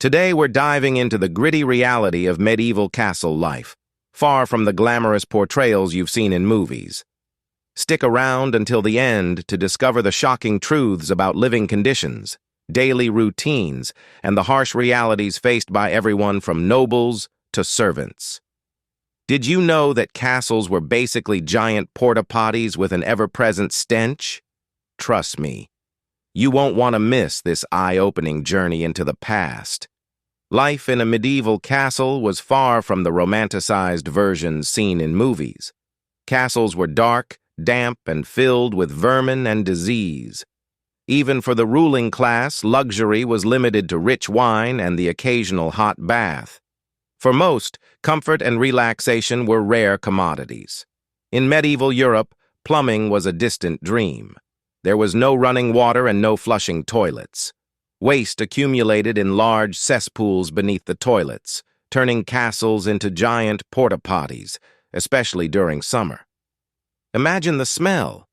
Today we're diving into the gritty reality of medieval castle life, far from the glamorous portrayals you've seen in movies. Stick around until the end to discover the shocking truths about living conditions, daily routines, and the harsh realities faced by everyone from nobles to servants. Did you know that castles were basically giant porta-potties with an ever-present stench? Trust me, you won't want to miss this eye-opening journey into the past. Life in a medieval castle was far from the romanticized versions seen in movies. Castles were dark, damp, and filled with vermin and disease. Even for the ruling class, luxury was limited to rich wine and the occasional hot bath. For most, comfort and relaxation were rare commodities. In medieval Europe, plumbing was a distant dream. There was no running water and no flushing toilets. Waste accumulated in large cesspools beneath the toilets, turning castles into giant porta-potties, especially during summer. Imagine the smell.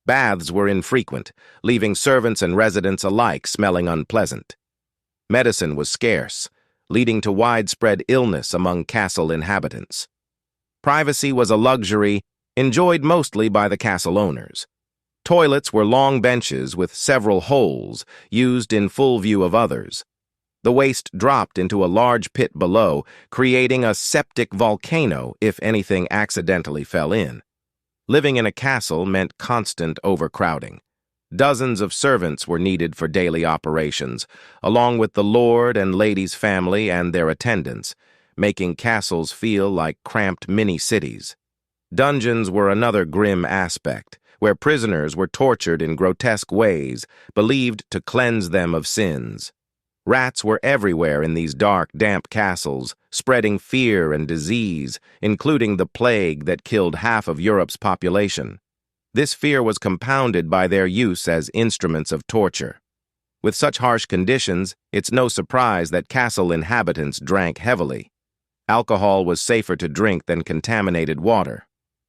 Baths were infrequent, leaving servants and residents alike smelling unpleasant. Medicine was scarce, leading to widespread illness among castle inhabitants. Privacy was a luxury enjoyed mostly by the castle owners. Toilets were long benches with several holes, used in full view of others. The waste dropped into a large pit below, creating a septic volcano if anything accidentally fell in. Living in a castle meant constant overcrowding. Dozens of servants were needed for daily operations, along with the lord and lady's family and their attendants, making castles feel like cramped mini-cities. Dungeons were another grim aspect, where prisoners were tortured in grotesque ways, believed to cleanse them of sins. Rats were everywhere in these dark, damp castles, spreading fear and disease, including the plague that killed half of Europe's population. This fear was compounded by their use as instruments of torture. With such harsh conditions, it's no surprise that castle inhabitants drank heavily. Alcohol was safer to drink than contaminated water.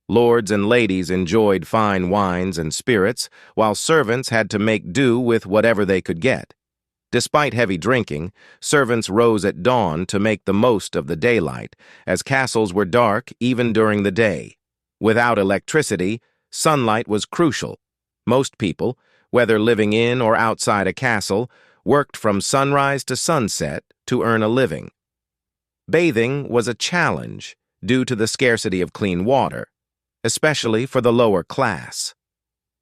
Lords and ladies enjoyed fine wines and spirits, while servants had to make do with whatever they could get. Despite heavy drinking, servants rose at dawn to make the most of the daylight, as castles were dark even during the day. Without electricity, sunlight was crucial. Most people, whether living in or outside a castle, worked from sunrise to sunset to earn a living. Bathing was a challenge due to the scarcity of clean water, especially for the lower class.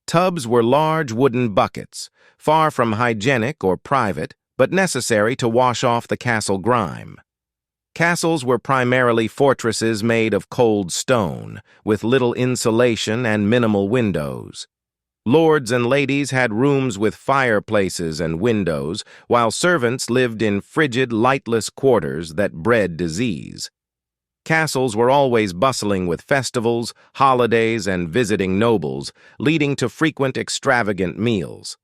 Tubs were large wooden buckets, far from hygienic or private, but necessary to wash off the castle grime. Castles were primarily fortresses made of cold stone, with little insulation and minimal windows. Lords and ladies had rooms with fireplaces and windows, while servants lived in frigid, lightless quarters that bred disease. Castles were always bustling with festivals, holidays, and visiting nobles, leading to frequent extravagant meals.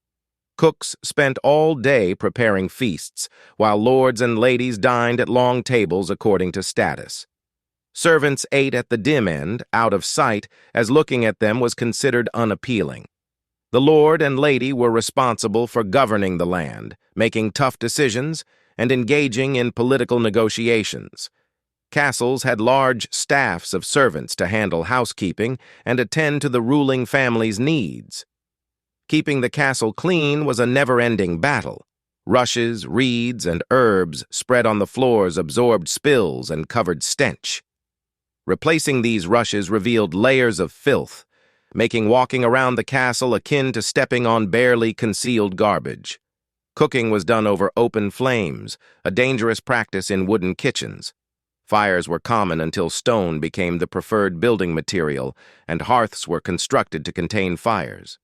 Cooks spent all day preparing feasts, while lords and ladies dined at long tables according to status. Servants ate at the dim end, out of sight, as looking at them was considered unappealing. The lord and lady were responsible for governing the land, making tough decisions, and engaging in political negotiations. Castles had large staffs of servants to handle housekeeping and attend to the ruling family's needs. Keeping the castle clean was a never-ending battle. Rushes, reeds, and herbs spread on the floors absorbed spills and covered stench. Replacing these rushes revealed layers of filth, making walking around the castle akin to stepping on barely concealed garbage. Cooking was done over open flames, a dangerous practice in wooden kitchens. Fires were common until stone became the preferred building material, and hearths were constructed to contain fires.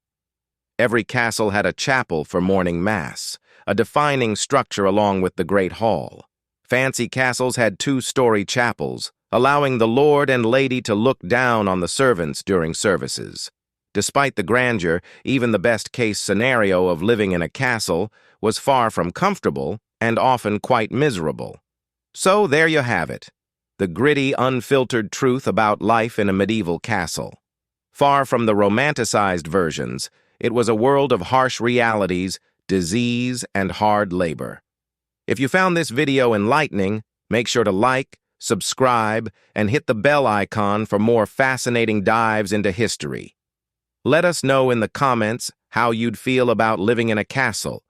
Every castle had a chapel for morning mass, a defining structure along with the Great Hall. Fancy castles had two-story chapels, allowing the lord and lady to look down on the servants during services. Despite the grandeur, even the best-case scenario of living in a castle was far from comfortable and often quite miserable. So there you have it, the gritty, unfiltered truth about life in a medieval castle. Far from the romanticized versions, it was a world of harsh realities, disease, and hard labor. If you found this video enlightening, make sure to like, subscribe, and hit the bell icon for more fascinating dives into history. Let us know in the comments how you'd feel about living in a castle.